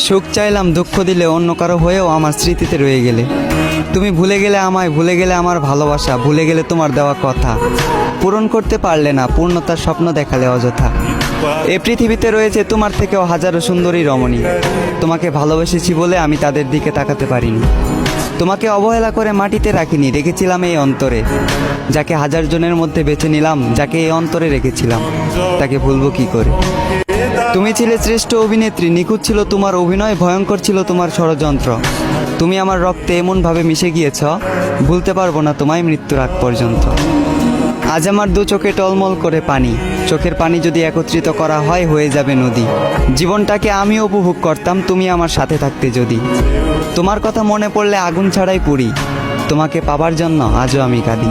সুখ চাইলাম, দুঃখ দিলে অন্য কারো হয়েও আমার স্মৃতিতে রয়ে গেলে। তুমি ভুলে গেলে আমায়, ভুলে গেলে আমার ভালোবাসা, ভুলে গেলে তোমার দেওয়া কথা। পূরণ করতে পারলে না, পূর্ণতার স্বপ্ন দেখালে অযথা। এ পৃথিবীতে রয়েছে তোমার থেকেও হাজারো সুন্দরী রমণী। তোমাকে ভালোবেসেছি বলে আমি তাদের দিকে তাকাতে পারিনি। তোমাকে অবহেলা করে মাটিতে রাখিনি, রেখেছিলাম এই অন্তরে। যাকে হাজার জনের মধ্যে বেছে নিলাম, যাকে এই অন্তরে রেখেছিলাম, তাকে ভুলবো কি করে? তুমি ছিলে শ্রেষ্ঠ অভিনেত্রী, নিখুঁত ছিল তোমার অভিনয়, ভয়ঙ্কর ছিল তোমার ষড়যন্ত্র। তুমি আমার রক্তে এমনভাবে মিশে গিয়েছ, ভুলতে পারবো না তোমায় মৃত্যুর আগ পর্যন্ত। আজ আমার দু চোখে টলমল করে পানি, চোখের পানি যদি একত্রিত করা হয় হয়ে যাবে নদী। জীবনটাকে আমি উপভোগ করতাম তুমি আমার সাথে থাকতে যদি। তোমার কথা মনে পড়লে আগুন ছাড়াই পুড়ি, তোমাকে পাবার জন্য আজও আমি কাঁদি।